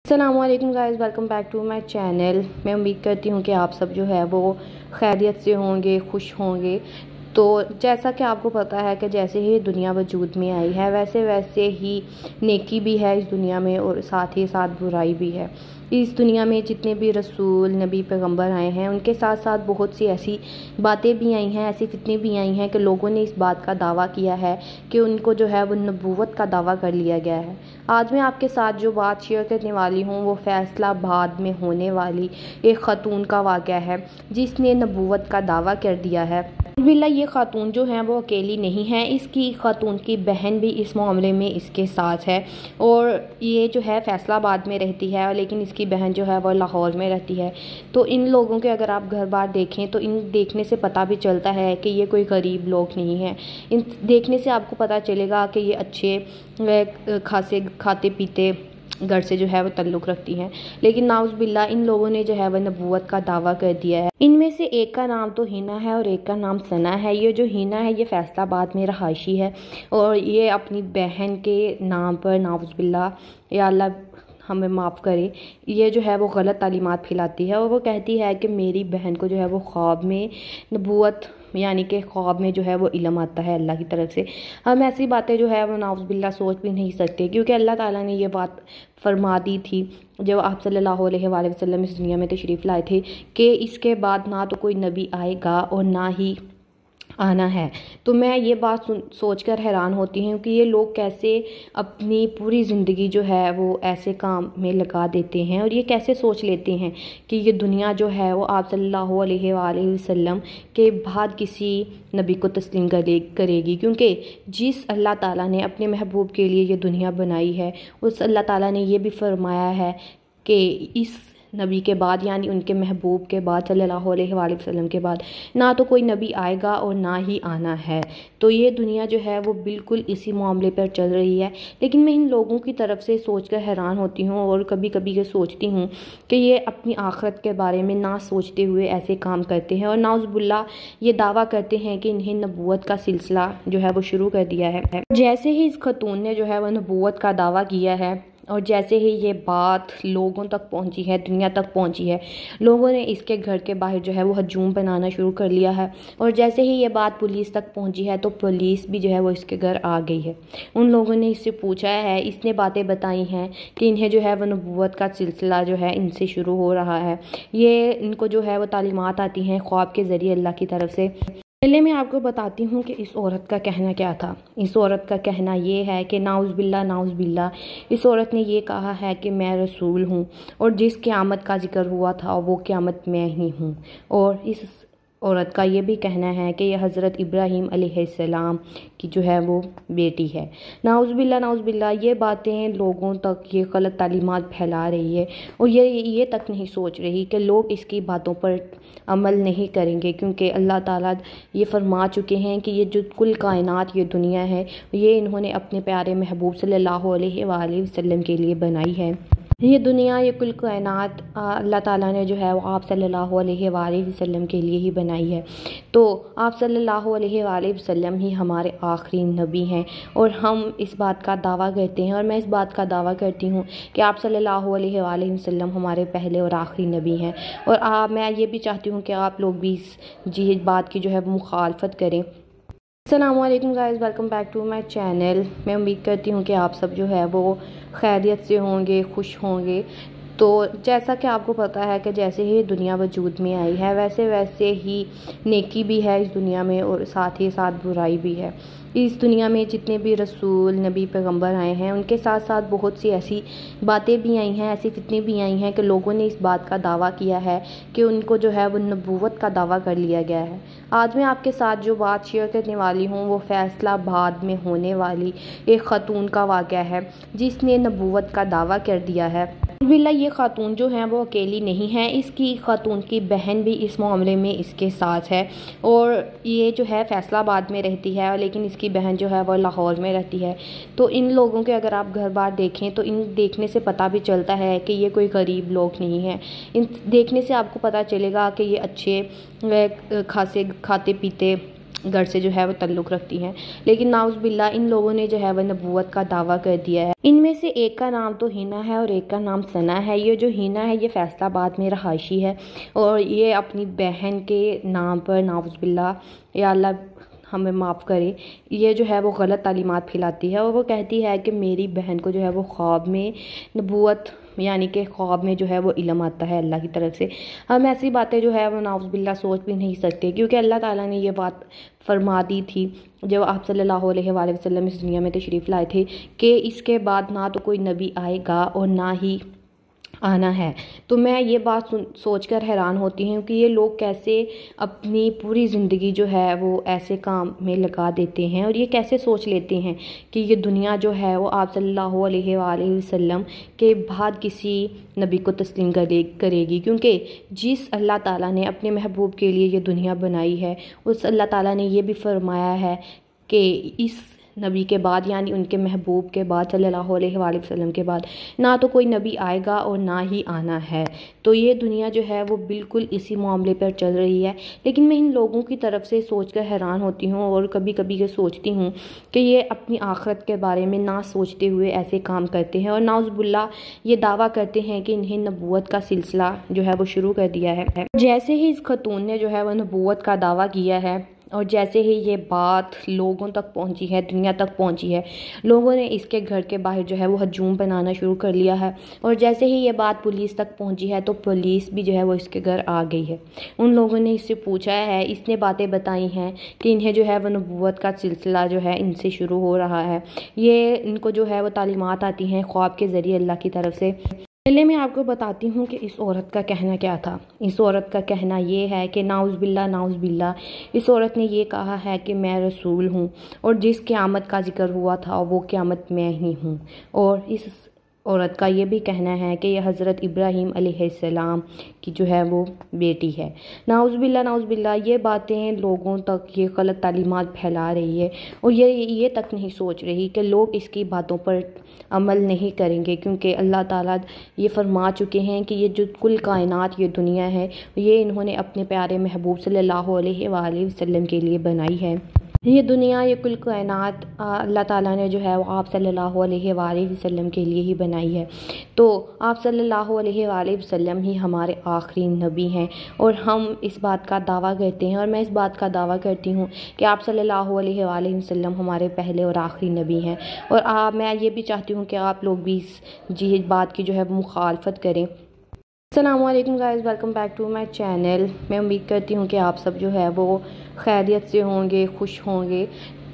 السلام علیکم guys, welcome back to my channel. میں امید کرتی ہوں کہ آپ سب جو ہے وہ خیریت سے ہوں گے، خوش ہوں گے۔ تو جیسا کہ آپ کو پتہ ہے کہ جیسے ہی دنیا وجود میں آئی ہے ویسے ہی نیکی بھی ہے اس دنیا میں، اور ساتھ ہی ساتھ برائی بھی ہے۔ اس دنیا میں جتنے بھی رسول، نبی، پیغمبر آئے ہیں، ان کے ساتھ ساتھ بہت سی ایسی باتیں بھی آئی ہیں، ایسی فتنے بھی آئی ہیں کہ لوگوں نے اس بات کا دعویٰ کیا ہے کہ ان کو جو ہے وہ نبوت کا دعویٰ کر لیا گیا ہے۔ آج میں آپ کے ساتھ جو بات شیئر کرنے والی ہوں وہ فیصلہ آباد میں ہونے والی ایک خاتون کا واقعہ ہے جس نے نبوت کا دعویٰ کر دیا ہے۔ باللہ یہ خاتون جو ہیں وہ اکیلی نہیں ہے، اس کی خاتون کی بہن بھی اس معاملے میں اس کے ساتھ ہے، اور یہ جو ہے فیصلہ آباد میں رہتی ہے، لیکن اس کی بہن جو ہے وہ لاہور میں رہتی ہے۔ تو ان لوگوں کے اگر آپ گھر بار دیکھیں تو ان دیکھنے سے پتہ بھی چلتا ہے کہ یہ کوئی غریب لوگ نہیں ہیں۔ ان دیکھنے سے آپ کو پتہ چلے گا کہ یہ اچھے خاصے کھاتے پیتے گھر سے جو ہے وہ تعلق رکھتی ہیں، لیکن نعوذ باللہ ان لوگوں نے جو ہے وہ نبوت کا دعویٰ کر دیا ہے۔ ان میں سے ایک کا نام تو ہینا ہے اور ایک کا نام ثنا ہے۔ یہ جو ہینا ہے یہ فیصلہ آباد میں رہائشی ہے، اور یہ اپنی بہن کے نام پر نعوذ باللہ، یا اللہ ہمیں معاف کرے، یہ جو ہے وہ غلط تعلیمات پھیلاتی ہے، اور وہ کہتی ہے کہ میری بہن کو جو ہے وہ خواب میں نبوت، یعنی کہ خواب میں جو ہے وہ علم آتا ہے اللہ کی طرف سے۔ ہم ایسی باتیں جو ہے وہ نعوذ باللہ سوچ بھی نہیں سکتے، کیونکہ اللہ تعالیٰ نے یہ بات فرما دی تھی جب آپ صلی اللہ علیہ وآلہ وسلم اس دنیا میں تشریف لائے تھے کہ اس کے بعد نہ تو کوئی نبی آئے گا اور نہ ہی آنا ہے۔ تو میں یہ بات سوچ کر حیران ہوتی ہوں کہ یہ لوگ کیسے اپنی پوری زندگی جو ہے وہ ایسے کام میں لگا دیتے ہیں، اور یہ کیسے سوچ لیتے ہیں کہ یہ دنیا جو ہے وہ آپ صلی اللہ علیہ وآلہ وسلم کے بعد کسی نبی کو تسلیم کرے گی، کیونکہ جس اللہ تعالیٰ نے اپنے محبوب کے لیے یہ دنیا بنائی ہے اس اللہ تعالیٰ نے یہ بھی فرمایا ہے کہ اس نبی کے بعد، یعنی ان کے محبوب کے بعد صلی اللہ علیہ وآلہ وسلم کے بعد نہ تو کوئی نبی آئے گا اور نہ ہی آنا ہے۔ تو یہ دنیا جو ہے وہ بالکل اسی معاملے پر چل رہی ہے، لیکن میں ان لوگوں کی طرف سے سوچ کر حیران ہوتی ہوں، اور کبھی کبھی یہ سوچتی ہوں کہ یہ اپنی آخرت کے بارے میں نہ سوچتے ہوئے ایسے کام کرتے ہیں، اور نعوذ باللہ یہ دعویٰ کرتے ہیں کہ انہیں نبوت کا سلسلہ جو ہے وہ شروع کر دیا ہے۔ جیسے ہی اس خاتون نے جو ہے وہ نبوت کا دعویٰ کیا ہے، اور جیسے ہی یہ بات لوگوں تک پہنچی ہے، دنیا تک پہنچی ہے، لوگوں نے اس کے گھر کے باہر جو ہے وہ ہجوم بنانا شروع کر لیا ہے، اور جیسے ہی یہ بات پولیس تک پہنچی ہے تو پولیس بھی جو ہے وہ اس کے گھر آ گئی ہے۔ ان لوگوں نے اس سے پوچھا ہے، اس نے باتیں بتائی ہیں کہ انہیں جو ہے وہ نبوت کا سلسلہ جو ہے ان سے شروع ہو رہا ہے، یہ ان کو جو ہے وہ تعلیمات آتی ہیں خواب کے ذریعے اللہ کی طرف سے۔ پہلے میں آپ کو بتاتی ہوں کہ اس عورت کا کہنا کیا تھا۔ اس عورت کا کہنا یہ ہے کہ نعوذ باللہ اس عورت نے یہ کہا ہے کہ میں رسول ہوں، اور جس قیامت کا ذکر ہوا تھا وہ قیامت میں ہی ہوں، اور اس عورت کا یہ بھی کہنا ہے کہ یہ حضرت ابراہیم علیہ السلام کی جو ہے وہ بیٹی ہے۔ نعوذ باللہ یہ باتیں لوگوں تک یہ غلط تعلیمات پھیلا رہی ہے، اور یہ تک نہیں سوچ رہی کہ لوگ اس کی باتوں پر عمل نہیں کریں گے، کیونکہ اللہ تعالیٰ یہ فرما چکے ہیں کہ یہ جو کل کائنات، یہ دنیا ہے، یہ انہوں نے اپنے پیارے محبوب صلی اللہ علیہ وآلہ وسلم کے لیے بنائی ہے۔ یہ دنیا، یہ کل کائنات اللہ تعالیٰ نے جو ہے وہ آپ صلی اللہ علیہ وآلہ وسلم کے لیے ہی بنائی ہے۔ تو آپ صلی اللہ علیہ وآلہ وسلم ہی ہمارے آخری نبی ہیں، اور ہم اس بات کا دعویٰ کرتے ہیں، اور میں اس بات کا دعویٰ کرتی ہوں کہ آپ صلی اللہ علیہ وآلہ وسلم ہمارے پہلے اور آخری نبی ہیں، اور میں یہ بھی چاہتی ہوں کہ آپ لوگ بھی اس بات کی جو ہے وہ مخالفت کریں۔ السلام علیکم guys, welcome back to my channel. میں امید کرتی ہوں کہ آپ سب جو ہے وہ خیریت سے ہوں گے، خوش ہوں گے۔ تو جیسا کہ آپ کو پتہ ہے کہ جیسے ہی دنیا وجود میں آئی ہے ویسے ہی نیکی بھی ہے اس دنیا میں، اور ساتھ ہی ساتھ برائی بھی ہے۔ اس دنیا میں جتنے بھی رسول، نبی، پیغمبر آئے ہیں ان کے ساتھ ساتھ بہت سی ایسی باتیں بھی آئی ہیں، ایسی فتنے بھی آئی ہیں کہ لوگوں نے اس بات کا دعویٰ کیا ہے کہ ان کو جو ہے وہ نبوت کا دعویٰ کر لیا گیا ہے۔ آج میں آپ کے ساتھ جو بات شیئر کرنے والی ہوں وہ فیصلہ آباد میں ہونے والی ایک خاتون کا واقعہ ہے جس نے نبوت کا دعویٰ کر دیا ہے۔ باللہ یہ خاتون جو ہیں وہ اکیلی نہیں ہے، اس کی خاتون کی بہن بھی اس معاملے میں اس کے ساتھ ہے، اور یہ جو ہے فیصلہ آباد میں رہتی ہے، لیکن اس کی بہن جو ہے وہ لاہور میں رہتی ہے۔ تو ان لوگوں کے اگر آپ گھر بار دیکھیں تو ان دیکھنے سے پتہ بھی چلتا ہے کہ یہ کوئی غریب لوگ نہیں ہیں۔ ان دیکھنے سے آپ کو پتہ چلے گا کہ یہ اچھے خاصے کھاتے پیتے گھر سے جو ہے وہ تعلق رکھتی ہیں، لیکن ناؤز باللہ ان لوگوں نے جو ہے وہ نبوت کا دعویٰ کر دیا ہے۔ ان میں سے ایک کا نام تو ہینا ہے اور ایک کا نام ثنا ہے۔ یہ جو ہینا ہے یہ فیصل آباد میں رہائشی ہے اور یہ اپنی بہن کے نام پر ناؤز باللہ، یا اللہ ہمیں معاف کرے، یہ جو ہے وہ غلط تعلیمات پھیلاتی ہے اور وہ کہتی ہے کہ میری بہن کو جو ہے وہ خواب میں نبوت، یعنی کہ خواب میں جو ہے وہ علم آتا ہے اللہ کی طرف سے۔ ہم ایسی باتیں جو ہے وہ ناؤز باللہ سوچ بھی نہیں سکتے، کیونکہ اللہ تعالیٰ نے یہ بات فرما دی تھی جب آپ صلی اللہ علیہ وآلہ وسلم اس دنیا میں تشریف لائے تھے کہ اس کے بعد نہ تو کوئی نبی آئے گا اور نہ ہی آنا ہے۔ تو میں یہ بات سوچ کر حیران ہوتی ہوں کہ یہ لوگ کیسے اپنی پوری زندگی جو ہے وہ ایسے کام میں لگا دیتے ہیں، اور یہ کیسے سوچ لیتے ہیں کہ یہ دنیا جو ہے وہ آپ صلی اللہ علیہ وآلہ وسلم کے بعد کسی نبی کو تسلیم کرے گی، کیونکہ جس اللہ تعالیٰ نے اپنے محبوب کے لیے یہ دنیا بنائی ہے اس اللہ تعالیٰ نے یہ بھی فرمایا ہے کہ اس نبی کے بعد، یعنی ان کے محبوب کے بعد صلی اللہ علیہ وآلہ وسلم کے بعد نہ تو کوئی نبی آئے گا اور نہ ہی آنا ہے۔ تو یہ دنیا جو ہے وہ بالکل اسی معاملے پر چل رہی ہے، لیکن میں ان لوگوں کی طرف سے سوچ کر حیران ہوتی ہوں اور کبھی کبھی یہ سوچتی ہوں کہ یہ اپنی آخرت کے بارے میں نہ سوچتے ہوئے ایسے کام کرتے ہیں اور نعوذ باللہ یہ دعویٰ کرتے ہیں کہ انہیں نبوت کا سلسلہ جو ہے وہ شروع کر دیا ہے۔ جیسے ہی اس خاتون نے جو ہے وہ نبوت کا دعویٰ کیا ہے اور جیسے ہی یہ بات لوگوں تک پہنچی ہے، دنیا تک پہنچی ہے، لوگوں نے اس کے گھر کے باہر جو ہے وہ ہجوم بنانا شروع کر لیا ہے، اور جیسے ہی یہ بات پولیس تک پہنچی ہے تو پولیس بھی جو ہے وہ اس کے گھر آ گئی ہے۔ ان لوگوں نے اس سے پوچھا ہے، اس نے باتیں بتائی ہیں کہ انہیں جو ہے وہ نبوت کا سلسلہ جو ہے ان سے شروع ہو رہا ہے، یہ ان کو جو ہے وہ تعلیمات آتی ہیں خواب کے ذریعے اللہ کی طرف سے۔ پہلے میں آپ کو بتاتی ہوں کہ اس عورت کا کہنا کیا تھا۔ اس عورت کا کہنا یہ ہے کہ نعوذ باللہ اس عورت نے یہ کہا ہے کہ میں رسول ہوں اور جس قیامت کا ذکر ہوا تھا وہ قیامت میں ہی ہوں، اور اس عورت کا یہ بھی کہنا ہے کہ یہ حضرت ابراہیم علیہ السلام کی جو ہے وہ بیٹی ہے۔ نعوذ باللہ یہ باتیں لوگوں تک یہ غلط تعلیمات پھیلا رہی ہے، اور یہ تک نہیں سوچ رہی کہ لوگ اس کی باتوں پر عمل نہیں کریں گے، کیونکہ اللہ تعالیٰ یہ فرما چکے ہیں کہ یہ جو کل کائنات یہ دنیا ہے یہ انہوں نے اپنے پیارے محبوب صلی اللہ علیہ وآلہ وسلم کے لیے بنائی ہے۔ یہ دنیا، یہ کل کائنات اللہ تعالیٰ نے جو ہے وہ آپ صلی اللہ علیہ وآلہ وسلم کے لیے ہی بنائی ہے، تو آپ صلی اللہ علیہ وآلہ وسلم ہی ہمارے آخری نبی ہیں، اور ہم اس بات کا دعویٰ کرتے ہیں، اور میں اس بات کا دعویٰ کرتی ہوں کہ آپ صلی اللہ علیہ وآلہ وسلم ہمارے پہلے اور آخری نبی ہیں، اور میں یہ بھی چاہتی ہوں کہ آپ لوگ بھی اس بات کی جو ہے وہ مخالفت کریں۔ السلام علیکم guys, welcome back to my channel. میں امید کرتی ہوں کہ آپ سب جو ہے وہ خیریت سے ہوں گے، خوش ہوں گے۔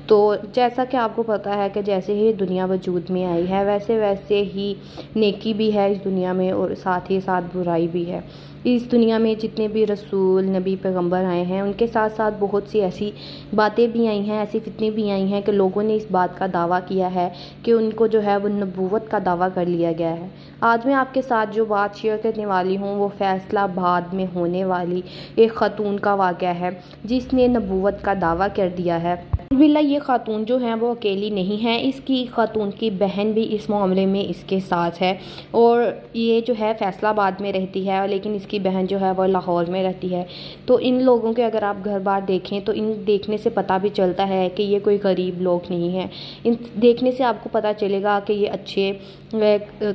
تو جیسا کہ آپ کو پتہ ہے کہ جیسے ہی دنیا وجود میں آئی ہے ویسے ہی نیکی بھی ہے اس دنیا میں، اور ساتھ ہی ساتھ برائی بھی ہے۔ اس دنیا میں جتنے بھی رسول، نبی، پیغمبر آئے ہیں ان کے ساتھ ساتھ بہت سی ایسی باتیں بھی آئی ہیں، ایسی فتنے بھی آئی ہیں کہ لوگوں نے اس بات کا دعویٰ کیا ہے کہ ان کو جو ہے وہ نبوت کا دعویٰ کر لیا گیا ہے۔ آج میں آپ کے ساتھ جو بات شیئر کرنے والی ہوں وہ فیصل آباد میں ہونے والی ایک خاتون کا واقعہ ہے جس نے نبوت کا دعویٰ کر دیا ہے۔ باللہ یہ خاتون جو ہیں وہ اکیلی نہیں ہیں، اس کی خاتون کی بہن بھی اس معاملے میں اس کے ساتھ ہے، اور یہ جو ہے فیصل آباد میں رہتی ہے لیکن اس کی بہن جو ہے وہ لاہور میں رہتی ہے۔ تو ان لوگوں کے اگر آپ گھر بار دیکھیں تو ان دیکھنے سے پتہ بھی چلتا ہے کہ یہ کوئی غریب لوگ نہیں ہیں، ان دیکھنے سے آپ کو پتہ چلے گا کہ یہ اچھے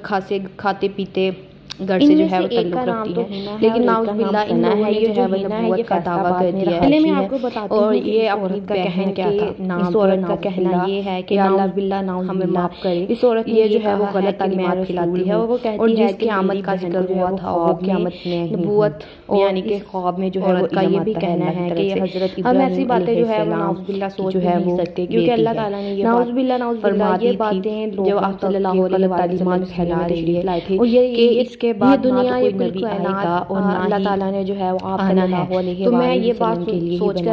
خاصے کھاتے پیتے گھر سے جو ہے وہ تعلق رکھتی ہے، لیکن نعوذ باللہ ان لوگوں نے جو ہے وہ نبوت کا دعویٰ کر دیا ہے۔ پہلے میں آپ کو بتاتی ہوں اور یہ عورت کا کہنا کیا تھا۔ اس عورت کا کہنا یہ ہے کہ نعوذ باللہ ہمیں معاف کرے، اس عورت یہ جو ہے وہ غلط تعلیمات پھیلاتی ہے اور وہ کہتی ہے کہ قیامت کا ذکر ہوا تھا وہ قیامت میں نبوت، یعنی کہ خواب میں جو ہے وہ یہ بھی کہنا ہے کہ یہ حضرت ابراہیم علیہ السلام جو ہے وہ کیونکہ اللہ تعالیٰ نے یہ نعوذ باللہ فرما دی تھی جب آپ صلی اللہ علیہ وسلم پھیلا رہی ہے، اور یہ اس کے بعد دنیا یہ نبی آئے گا اور اللہ تعالیٰ نے جو ہے وہ آپ صلی اللہ علیہ وسلم کے لیے ہی بنائی۔